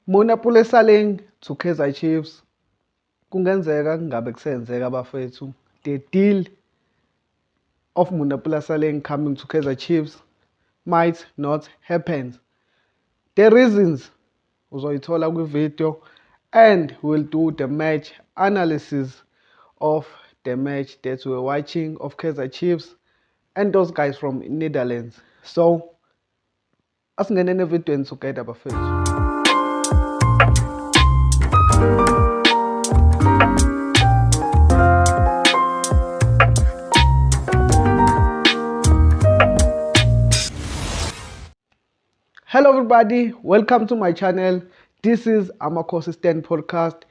Mona Saling to Kaizer Chiefs. Kungenzeka kungabe kusenzeka bafethu. The deal of Mona Saling coming to Kaizer Chiefs might not happen. The reasons uzoyithola kwi-video and we'll do the match analysis of the match that we're watching of Kaizer Chiefs and those guys from Netherlands. So asingene evidweni together bafethu. Hello everybody, welcome to my channel. This is Amakonsistent Podcast.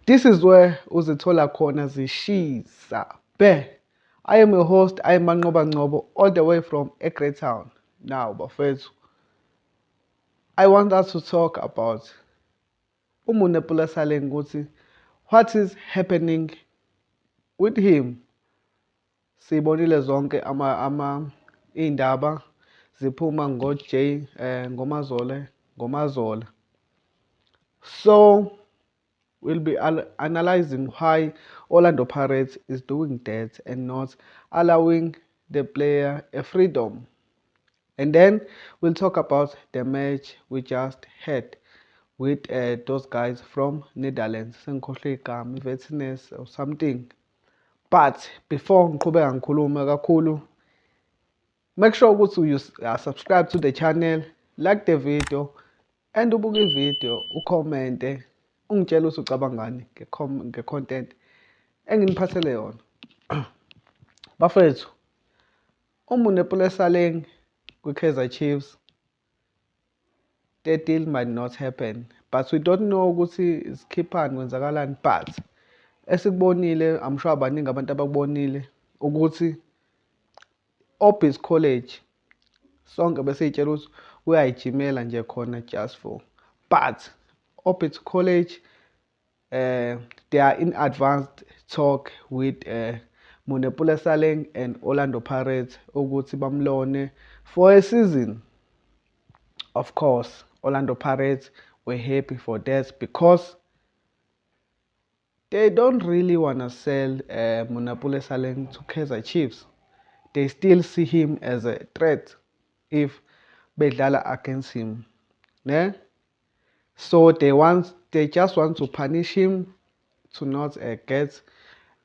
This is where uzithola khona zishisa be. I am your host, I am Manqoba Ngcobo, all the way from Ekre Town. Now, bafethu, I want us to talk about Mona Saling ukuthi what is happening with him. Sibonile zonke indaba ziphuma ngoMazola. So we'll be analyzing why Orlando Pirates is doing that and not allowing the player a freedom. And then we'll talk about the match we just had with those guys from Netherlands, Vetines or something. But before ngiqhubeka ngikhuluma kakhulu, make sure ukuthi you subscribe to the channel, like the video, and ubuke ivideo, ucommente, ungitshela ukuthi ucabangani nge-content enginiphathele yona. Bafethu, Mona Saling kwi-Kaizer Chiefs, the deal might not happen, but we don't know ukuthi isikhiphani kwenzakalani. But esikubonile, I'm sure abaningi abantu abakubonile ukuthi Orbis College sonke besiyitshela ukuthi uyayijimela nje khona just for, but Orbis College they are in advanced talk with Mona Saling and Orlando Pirates ukuthi bamlone for a season. Of course, Orlando Pirates were happy for that because they don't really want to sell Mona Saling to Kaizer Chiefs. They still see him as a threat if bedlala against him. Yeah? So they just want to punish him to not get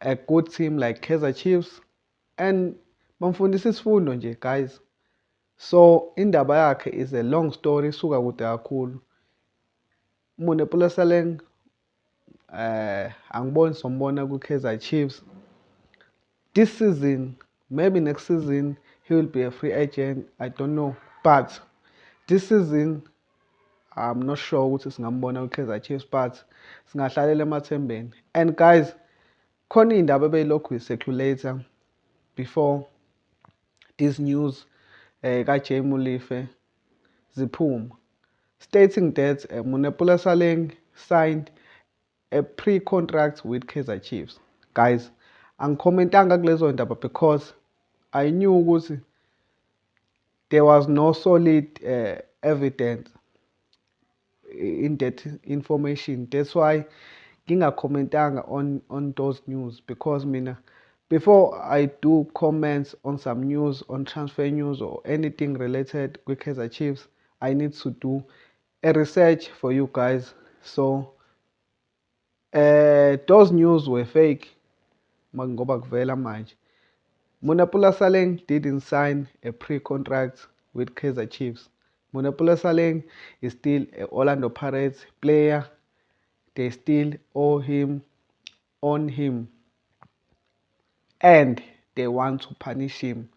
a good team like Kaizer Chiefs. And bamfundisa isifundo nje, guys. So indaba yakhe is a long story, suka kude kakhulu. Mona Saling angiboni sombona ku-Kaizer Chiefs this season. Maybe next season he will be a free agent, I don't know, but this season I'm not sure ukuthi singambona ku-Kaizer Chiefs, but singahlalela emathembeni. And guys, khona indaba ebeyilokhu yi-circulator before this news ka-Jay Molefe ziphuma, stating that Mona Saling signed a pre-contract with Kaizer Chiefs. Guys, angicommentanga kulezo ndaba because I knew ukuthi there was no solid evidence in that information. That's why ngingacommentanga on those news, because mina, before I do comments on some news, on transfer news or anything related with Kaizer Chiefs, I need to do a research for you guys. So those news were fake. Ngoba kuvela manje Mona Saling didn't sign a pre-contract with Kaizer Chiefs. Mona Saling is still an Orlando Pirates player. They still owe him, on him, and they want to punish him.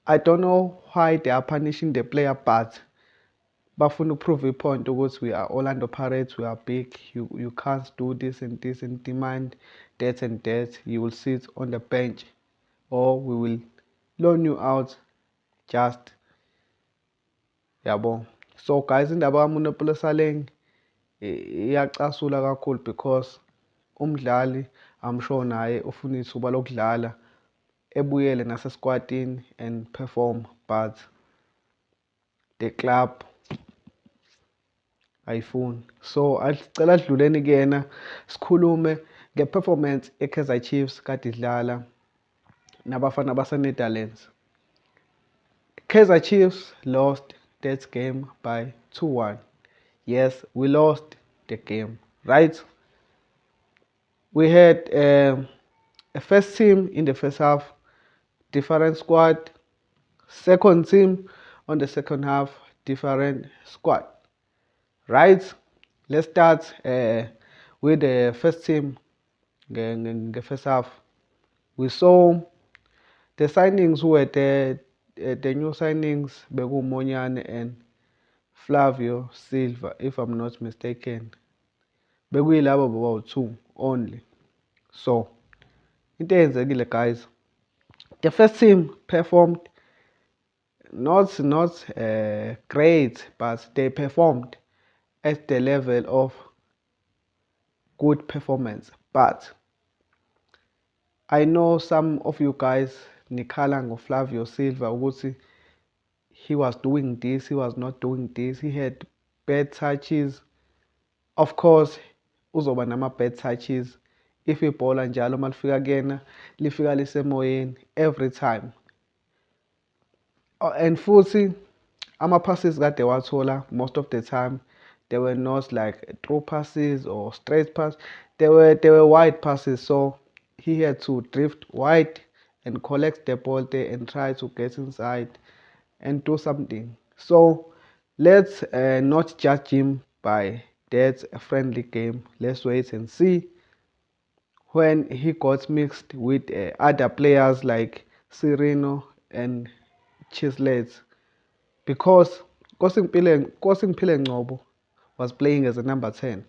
I don't know why they are punishing the player, but bafuna prove a point ukuthi we are Orlando Pirates, we are big, you can't do this and this and demand that and that, you will sit on the bench or we will loan you out just yabo. So guys, indaba kaMona Saling iyacasula kakhulu because umdlali I'm sure naye ufuna ithuba lokudlala ebuyele nasesquadini and perform, but the club ayifuni. So acela adluleni kuyena sikhulume nge-performance e-Kaizer Chiefs kade idlala nabafana base-Netherlands. Kaizer Chiefs lost that game by 2-1. Yes, we lost the game, right? We had a first team in the first half, different squad. Second team on the second half, different squad, right? Let's start with the first team, the first half. We saw the signings were the new signings, Begu Monyane and Flavio Silva, if I'm not mistaken. Bekuyilabo bobawu-2 only. So, into eyenzekile guys, the first team performed not great, but they performed at the level of good performance. But I know some of you guys nikhala ngoFlavio Silva ukuthi he was doing this, he was not doing this, he had bad touches. Of course, uzoba nama-bad touches if ibhola njalo malifika kuyena lifika lisemoyeni every time. And futhi ama-passes kade wathola most of the time they were not like through passes or straight pass. They were wide passes, so he had to drift wide and collect the ball there and try to get inside and do something. So let's not judge him by that friendly game. Let's wait and see when he got mixed with other players like Sereno and Chislett, because Kosimpile Ngcobo was playing as a number 10.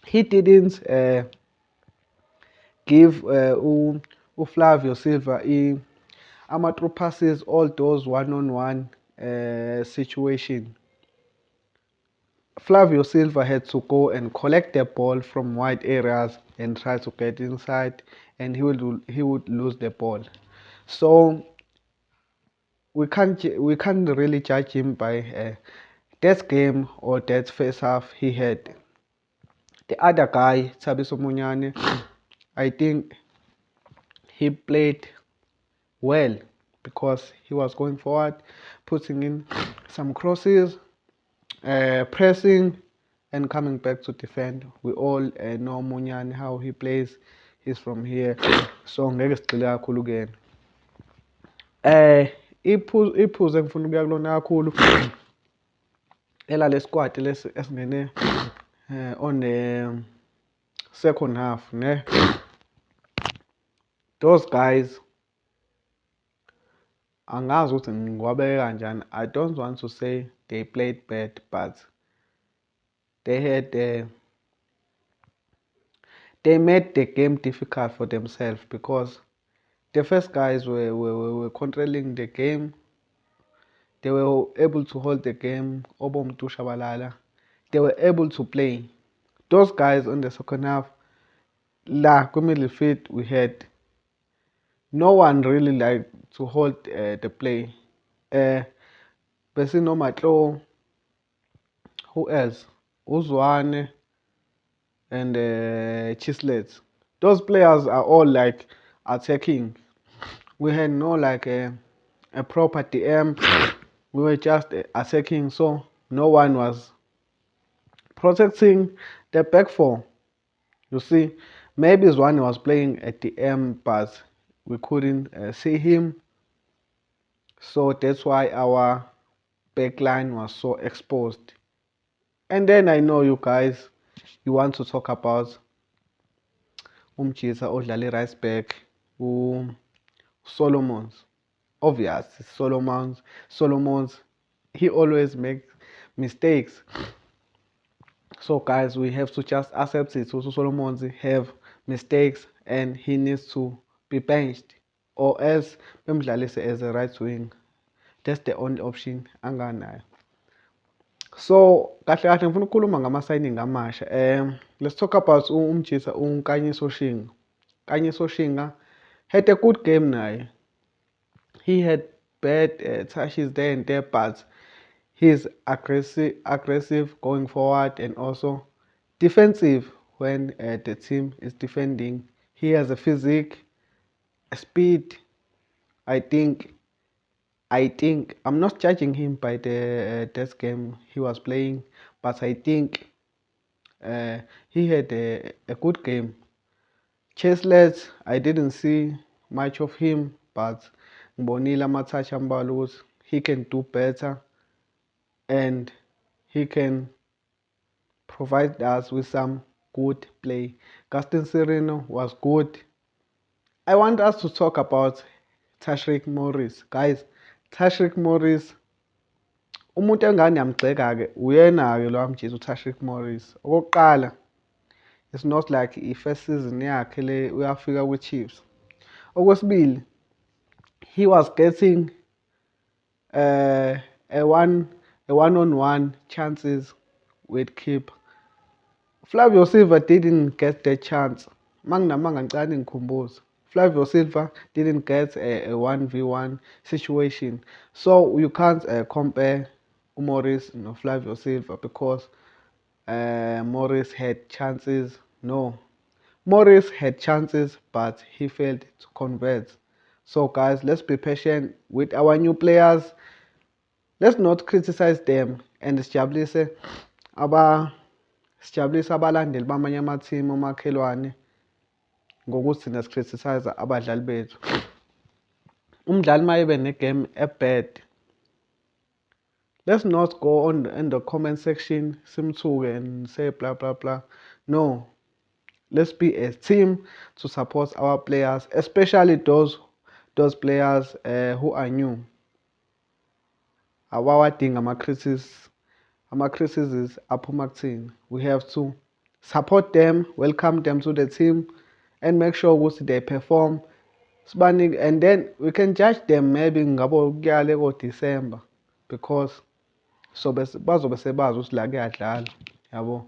He didn't give Flavio Silva ama-through passes, all those one-on-one situation. Flavio Silva had to go and collect the ball from wide areas and try to get inside, and he would lose the ball. So we can't really judge him by that game or that first half he had. The other guy, Thabiso Munyane, I think he played well because he was going forward, putting in some crosses, pressing, and coming back to defend. We all know Munyane, how he plays. He's from here, so ngeke sigxile kakhulu kuyena. Iphuzu engifuna ukuya kulona kakhulu elale squad esingene on the second half, ne? Those guys, angazi ukuthi ngiwabeke kanjani. I don't want to say they played bad, but they had they made the game difficult for themselves, because the first guys were controlling the game. They were able to hold the game. Obomtu Shabalala, they were able to play. Those guys on the second half, la middle field, we had no one really like to hold the play. Besino Matlo, who else? Uzwane and Chislett. Those players are all like attacking. We had no like a proper DM. We were just attacking, so no one was protecting the back four. You see, maybe Zwane was playing at the M, but we couldn't see him. So that's why our backline was so exposed. And then I know you guys, you want to talk about Umchisa Odlali Riceback, Solomons. Obvious, Solomons, he always makes mistakes. So guys, we have to just accept it. Also, Solomons have mistakes and he needs to be benched, or else bemdlalise as a right wing. That's the only option anganayo. So kahle kahle ngifuna ukukhuluma ngama-signing amasha. Let's talk about Umjisa uNkanyiso Shinga. Kanyiso Shinga had a good game naye. He had bad touches there and there, but he's aggressive going forward and also defensive when the team is defending. He has a physique, a speed. I think I'm not judging him by the test game he was playing, but I think he had a good game. Cheslet, I didn't see much of him, but ngibonile ama-touch ambalwa ukuthi he can do better and he can provide us with some good play. Gaston Sereno was good. I want us to talk about Tashreeq Morris. Guys, Tashreeq Morris, umuntu engane yamgxeka-ke uyena-ke lo amjisa uTashreeq Morris. Okokuqala, it's not like i-first season yakhe le uyafika kwi-Chiefs. Okwesibili, he was getting a one-on-one chances with Kip. Flavio Silva didn't get the chance. Manginamanga ngicane ngikhumbuze. Flavio Silva didn't get a 1v1 situation. So you can't compare Morris no Flavio Silva because Morris had chances. No. Morris had chances, but he failed to convert. So guys, let's be patient with our new players. Let's not criticize them and sijabulise abalandeli bamanye ama-team omakhelwane ngokuthi thina si-criticize abadlali bethu. Umdlali uma ebe ne-game e-bad, let's not go on in the comment section simthuke and say blah blah blah. No, let's be a team to support our players, especially those players who are new. Awawadinga ama-criticisms aphuma kuthina. We have to support them, welcome them to the team, and make sure ukuthi they perform. And then we can judge them maybe ngabo kuyale ko-December because bazobe sebazi ukuthi la kuyadlala, yabo.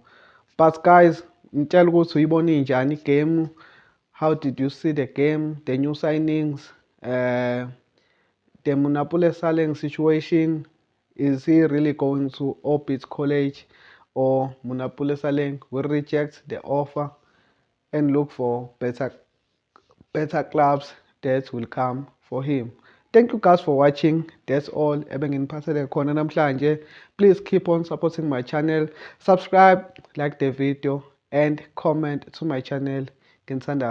But guys, ngitshela ukuthi uyibone njani igame. How did you see the game, the new signings, the Munapule Saleng situation? Is he really going to Orbit College, or Munapule Saleng will reject the offer and look for better clubs that will come for him? Thank you guys for watching. That's all ebengiphathele khona namhlanje. Please keep on supporting my channel. Subscribe, like the video, and comment to my channel. Ngithanda